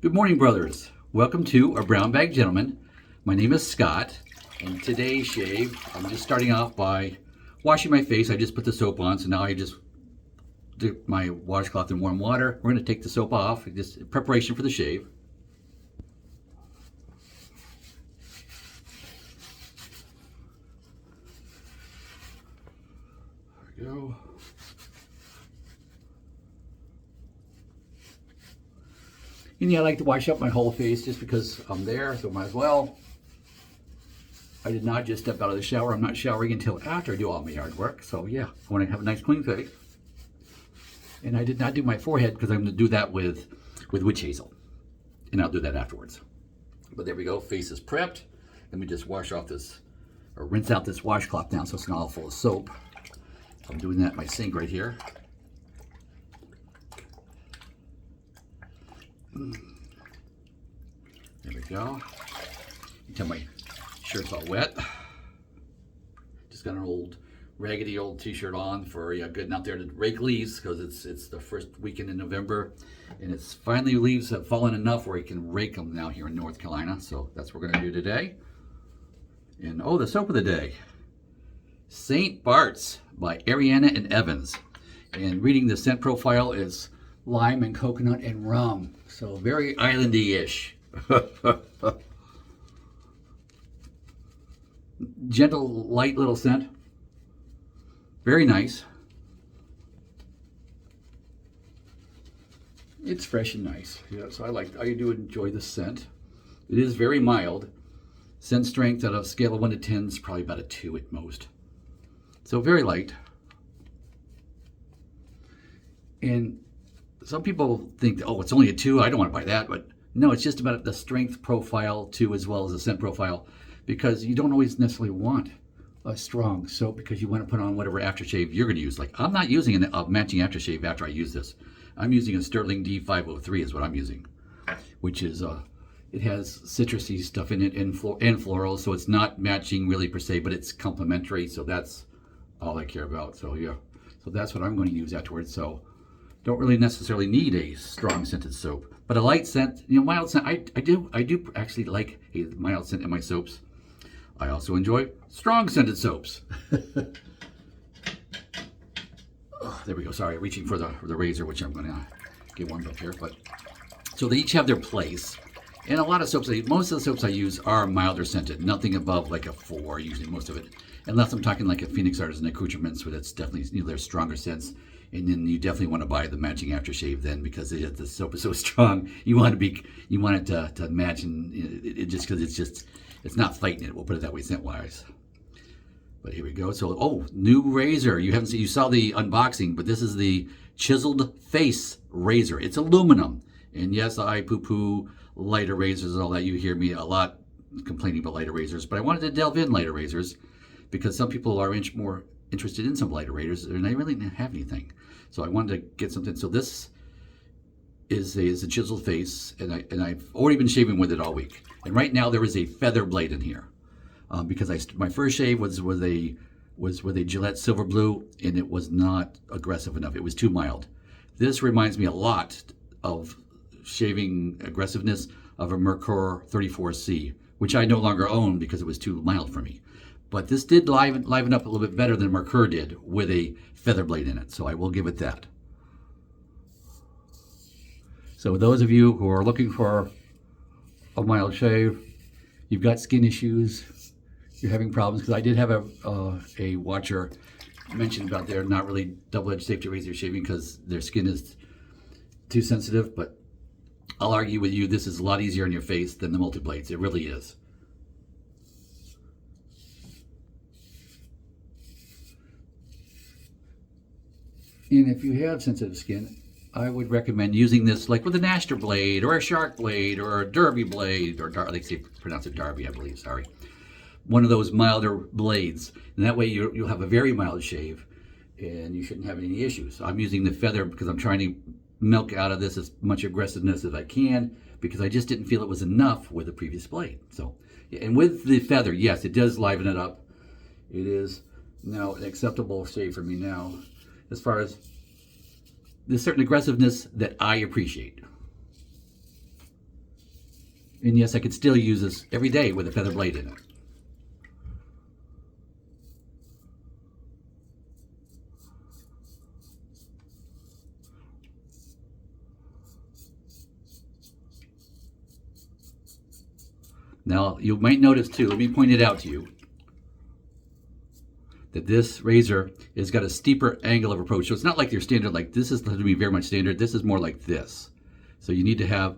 Good morning, brothers. Welcome to A Brown Bag Gentleman. My name is Scott, and today's shave, I'm just starting off by washing my face. I just put the soap on, so now I just dip my washcloth in warm water. We're going to take the soap off, just in preparation for the shave. There we go. And yeah, I like to wash up my whole face just because I'm there, so might as well. I did not just step out of the shower. I'm not showering until after I do all my yard work. So yeah, I want to have a nice clean face. And I did not do my forehead because I'm going to do that with witch hazel. And I'll do that afterwards. But there we go, face is prepped. Let me just wash off this, or rinse out this washcloth now so it's not all full of soap. I'm doing that in my sink right here. There we go. Until my shirt's all wet. Just got an old raggedy old t-shirt on for getting out there to rake leaves because it's the first weekend in November, and it's finally leaves have fallen enough where you can rake them now here in North Carolina. So that's what we're gonna do today. And oh, the soap of the day, St. Bart's by Ariana Evans. And reading the scent profile is lime and coconut and rum. So very islandy-ish. Gentle, light little scent. Very nice. It's fresh and nice. Yeah, so I do enjoy the scent. It is very mild. Scent strength at a scale of 1 to 10 is probably about a 2 at most. So very light. And some people think, that, oh, it's only a 2, I don't want to buy that, but no, it's just about the strength profile too, as well as the scent profile, because you don't always necessarily want a strong soap because you want to put on whatever aftershave you're going to use. Like, I'm not using a matching aftershave after I use this. I'm using a Sterling D503 is what I'm using, which is, it has citrusy stuff in it and floral, so it's not matching really per se, but it's complementary, so that's all I care about. So yeah, so that's what I'm going to use afterwards. So don't really necessarily need a strong scented soap, but a light scent, mild scent. I do actually like a mild scent in my soaps. I also enjoy strong scented soaps. Oh, there we go. Sorry, reaching for the razor, which I'm going to get one up here. But so they each have their place, and a lot of soaps. Most of the soaps I use are milder scented. Nothing above like a 4. Usually, most of it, unless I'm talking like a Phoenix Artisan Accoutrements, where that's definitely there's stronger scents. And then you definitely want to buy the matching aftershave then, because the soap is so strong. You want it to match, and it just because it's not fighting it. We'll put it that way, scent wise. But here we go. So new razor. You saw the unboxing, but this is the Chiseled face razor. It's aluminum, and yes, I poo-poo lighter razors and all that. You hear me a lot complaining about lighter razors, but I wanted to delve in lighter razors because some people are more interested in some lighter razors, and I really didn't have anything. So I wanted to get something. So this is a chiseled face, and I've already been shaving with it all week. And right now there is a feather blade in here because my first shave was with a Gillette Silver Blue, and it was not aggressive enough. It was too mild. This reminds me a lot of shaving aggressiveness of a Merkur 34C, which I no longer own because it was too mild for me. But this did liven up a little bit better than Merkur did with a feather blade in it, so I will give it that. So those of you who are looking for a mild shave, you've got skin issues, you're having problems, because I did have a watcher mention about they're not really double-edged safety razor shaving because their skin is too sensitive, but I'll argue with you this is a lot easier on your face than the multi-blades. It really is. And if you have sensitive skin, I would recommend using this like with an Astor blade or a shark blade or a derby blade, or they pronounce it Darby, I believe, sorry. One of those milder blades. And that way you'll have a very mild shave and you shouldn't have any issues. I'm using the feather because I'm trying to milk out of this as much aggressiveness as I can, because I just didn't feel it was enough with the previous blade. So, and with the feather, yes, it does liven it up. It is now an acceptable shave for me now, as far as there's certain aggressiveness that I appreciate. And yes, I could still use this every day with a feather blade in it. Now, you might notice too, let me point it out to you, that this razor has got a steeper angle of approach. So it's not like your standard, like this is to be very much standard. This is more like this. So you need to have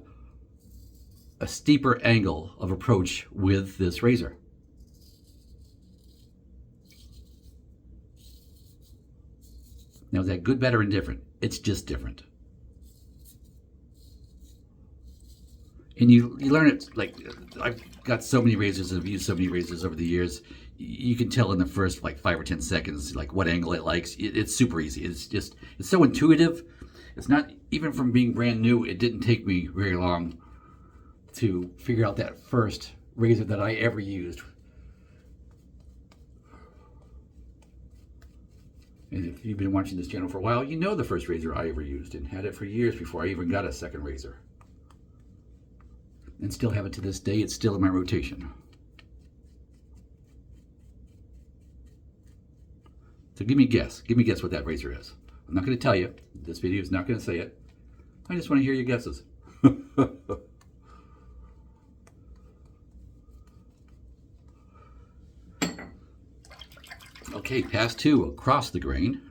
a steeper angle of approach with this razor. Now, is that good, better, and different? It's just different. And you learn it, like, I've got so many razors and I've used so many razors over the years. You can tell in the first like 5 or 10 seconds like what angle it likes. It's super easy. It's so intuitive. It's not, even from being brand new, it didn't take me very long to figure out that first razor that I ever used. And if you've been watching this channel for a while, you know the first razor I ever used, and had it for years before I even got a second razor. And still have it to this day. It's still in my rotation. So give me a guess. Give me a guess what that razor is. I'm not going to tell you. This video is not going to say it. I just want to hear your guesses. Okay, pass 2 across the grain. Here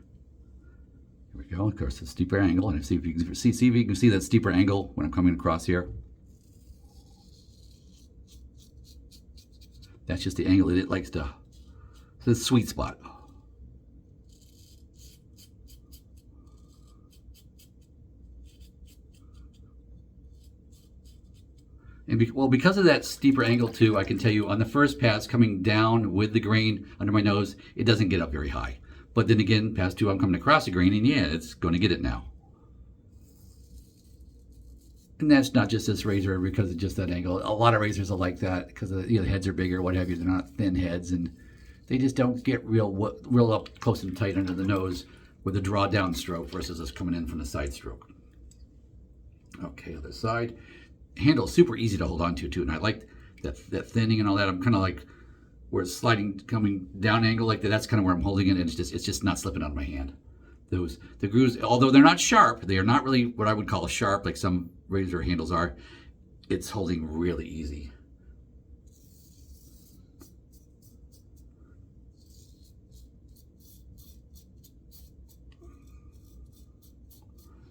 we go. Of course, a steeper angle, and see if you can see if you can see that steeper angle when I'm coming across here. That's just the angle that it likes to. It's the sweet spot. And because of that steeper angle too, I can tell you on the first pass coming down with the grain under my nose, it doesn't get up very high. But then again, pass 2, I'm coming across the grain, and yeah, it's going to get it now. And that's not just this razor because of just that angle. A lot of razors are like that because the heads are bigger, what have you. They're not thin heads, and they just don't get real up close and tight under the nose with a draw down stroke versus us coming in from the side stroke. Okay, other side. Handle's super easy to hold on to too, and I like that thinning and all that. I'm kind of like where it's sliding, coming down angle like that. That's kind of where I'm holding it, and it's just not slipping out of my hand. The grooves, although they're not sharp, they are not really what I would call sharp like some razor handles are. It's holding really easy.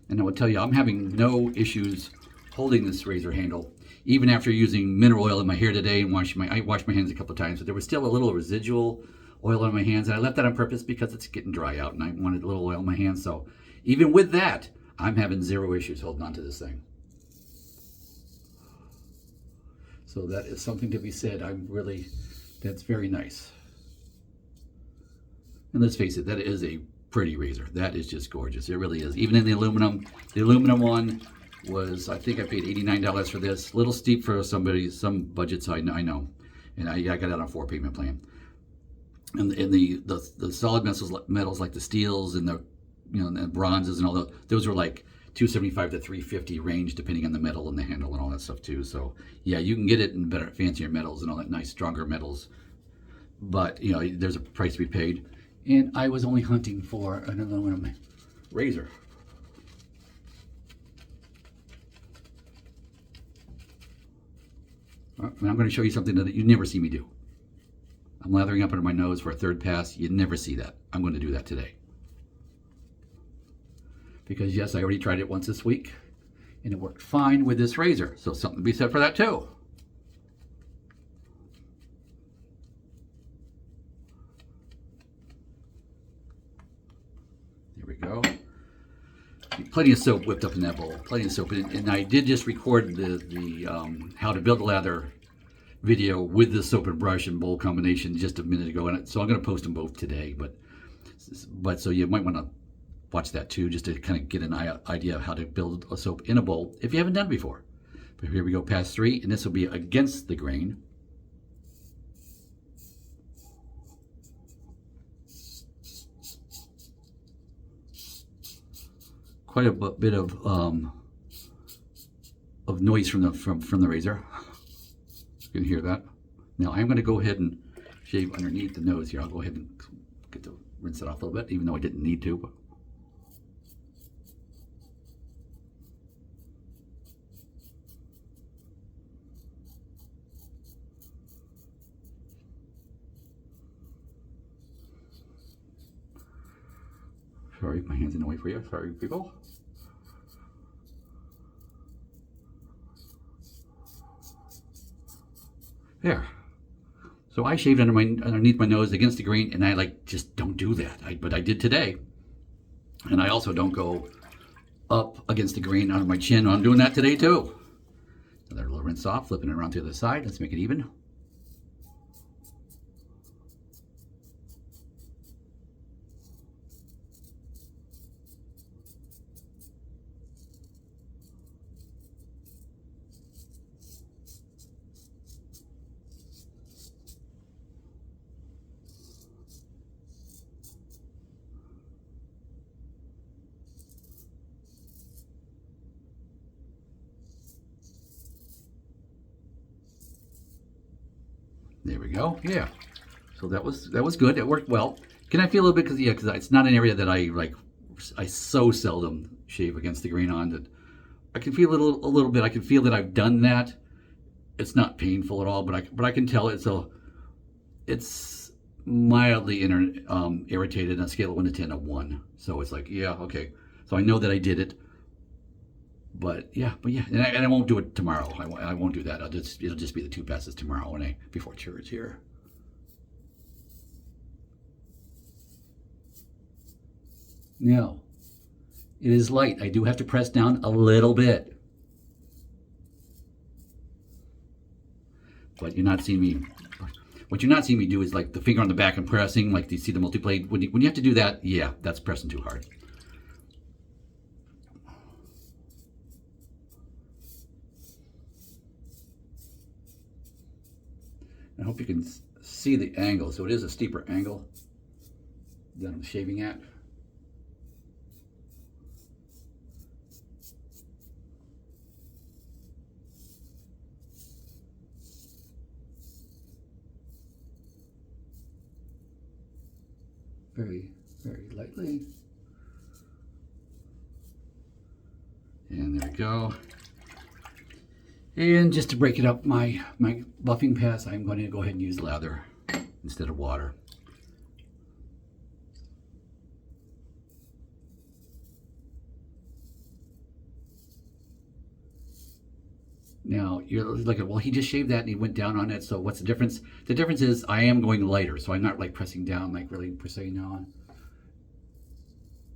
And I will tell you, I'm having no issues holding this razor handle, even after using mineral oil in my hair today and I washed my hands a couple of times, but there was still a little residual oil on my hands, and I left that on purpose because it's getting dry out and I wanted a little oil on my hands. So even with that, I'm having zero issues holding on to this thing. So that is something to be said. That's very nice. And let's face it, that is a pretty razor. That is just gorgeous. It really is. Even in the aluminum one was, I think I paid $89 for this. A little steep for some budgets, I know. And I got it on a 4-payment plan. And the solid metals like the steels and the bronzes and all those were like $275 to $350 range, depending on the metal and the handle and all that stuff too. So yeah, you can get it in better, fancier metals and all that nice, stronger metals. But there's a price to be paid. And I was only hunting for an aluminum razor. And I'm going to show you something that you never see me do. I'm lathering up under my nose for a third pass. You never see that. I'm going to do that today. Because yes, I already tried it once this week, and it worked fine with this razor. So something to be said for that too. There we go. Plenty of soap whipped up in that bowl. Plenty of soap. And I did just record the how to build a lather video with the soap and brush and bowl combination just a minute ago. And so I'm going to post them both today. But so you might want to watch that too, just to kind of get an idea of how to build a soap in a bowl if you haven't done it before. But here we go, pass 3, and this will be against the grain. Quite a bit of noise from the razor. You can hear that. Now I'm going to go ahead and shave underneath the nose here. I'll go ahead and get to rinse it off a little bit, even though I didn't need to. But sorry, my hand's in the way for you. Sorry, people. There. So I shaved underneath my nose against the grain, and I like just don't do that. But I did today. And I also don't go up against the grain under my chin. I'm doing that today too. Another little rinse off, flipping it around to the other side. Let's make it even. There we go. Yeah. So that was good. It worked well. Can I feel a little bit because it's not an area that I so seldom shave against the grain on that I can feel a little bit. I can feel that I've done that. It's not painful at all, but I can tell it's mildly irritated on a scale of 1 to 10 of 1. So it's like, yeah, okay. So I know that I did it. But yeah, and I won't do it tomorrow. I won't do that. It'll just be the 2 passes tomorrow before church here. Now, it is light. I do have to press down a little bit, but you're not seeing me. What you're not seeing me do is like the finger on the back and pressing, like you see the multi-blade. When you have to do that, yeah, that's pressing too hard. I hope you can see the angle. So it is a steeper angle that I'm shaving at. Very, very lightly. And there we go. And just to break it up, my buffing pass, I'm going to go ahead and use lather instead of water. Now, you're looking, well, he just shaved that and he went down on it, so what's the difference? The difference is I am going lighter, so I'm not like pressing down, like really pressing on.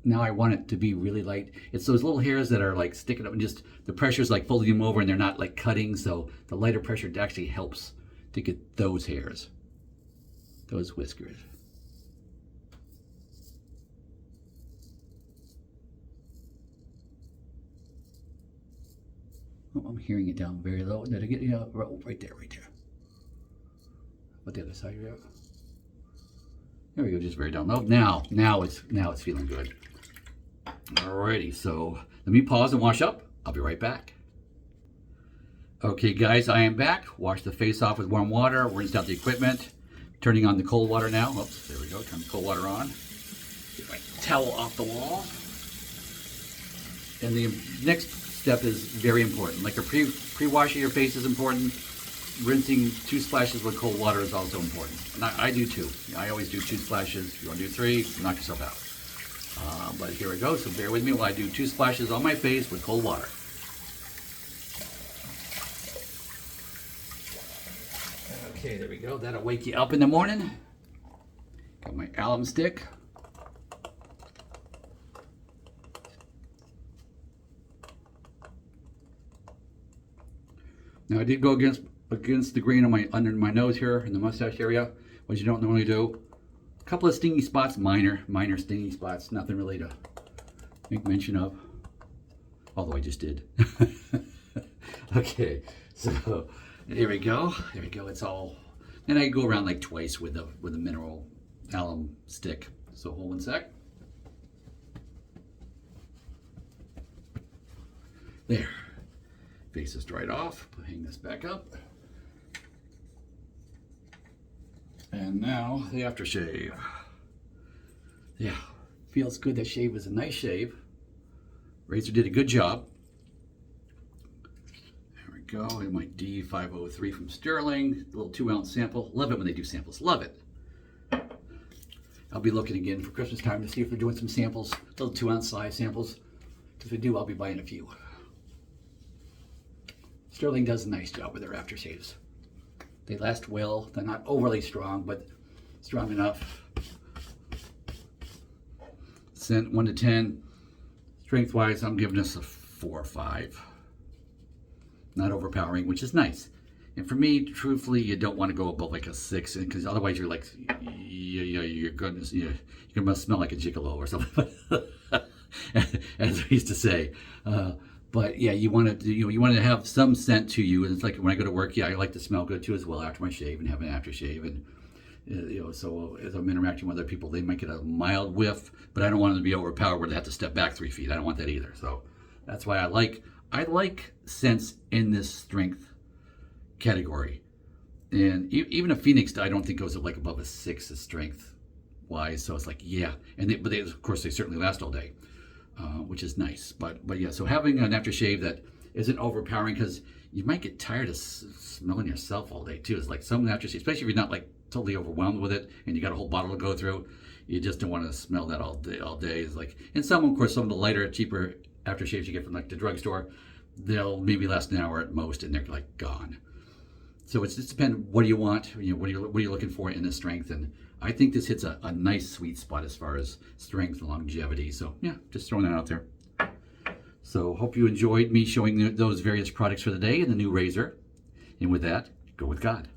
Now I want it to be really light. It's those little hairs that are like sticking up and just the pressure's like folding them over and they're not like cutting. So the lighter pressure actually helps to get those hairs, those whiskers. Oh, I'm hearing it down very low. Did I get right there, right there. What the other side here? There we go, just very down low. Now it's feeling good. Alrighty, so let me pause and wash up. I'll be right back. Okay guys, I am back. Wash the face off with warm water, rinsed out the equipment. Turning on the cold water now. Oops, there we go, turn the cold water on. Get my towel off the wall. And the next step is very important. Like a pre-washing your face is important. Rinsing 2 splashes with cold water is also important. And I do 2. I always do 2 splashes. If you want to do 3, knock yourself out. But here we go, so bear with me while I do 2 splashes on my face with cold water. Okay, there we go. That'll wake you up in the morning. Got my alum stick. Now I did go against the grain on under my nose here in the mustache area, which you don't normally do. A couple of stingy spots, minor stingy spots, nothing really to make mention of. Although I just did. Okay, so here we go. There we go. It's all. And I go around like twice with the mineral alum stick. So hold 1 sec. There. Face is dried off. Hang this back up. And now the aftershave. Yeah, feels good. That shave was a nice shave. Razor did a good job. There we go. In my D503 from Sterling, a little 2-ounce sample. Love it when they do samples. Love it. I'll be looking again for Christmas time to see if they're doing some samples, little 2-ounce size samples. If they do, I'll be buying a few. Sterling does a nice job with their aftershaves. They last well. They're not overly strong, but strong enough. Scent 1 to 10. Strength-wise, I'm giving this a 4 or 5. Not overpowering, which is nice. And for me, truthfully, you don't want to go above like a 6, because otherwise you're like, you're gonna smell like a gigolo or something, as we used to say. But yeah, you want to have some scent to you, and it's like when I go to work, yeah, I like to smell good too as well after my shave and have an aftershave, and so as I'm interacting with other people, they might get a mild whiff, but I don't want them to be overpowered where they have to step back 3 feet. I don't want that either. So that's why I like scents in this strength category. And even a Phoenix, I don't think goes like above a 6 as strength wise. So it's like, yeah, but of course they certainly last all day, which is nice. But yeah, so having an aftershave that isn't overpowering, because you might get tired of smelling yourself all day too. It's like some aftershave, especially if you're not like totally overwhelmed with it and you got a whole bottle to go through, you just don't want to smell that all day. It's like, and some, of course, some of the lighter, cheaper aftershaves you get from like the drugstore, they'll maybe last an hour at most, and they're like gone. So it just depends. What do you want? What are you looking for in this strength? And I think this hits a nice sweet spot as far as strength and longevity. So yeah, just throwing that out there. So hope you enjoyed me showing those various products for the day and the new razor. And with that, go with God.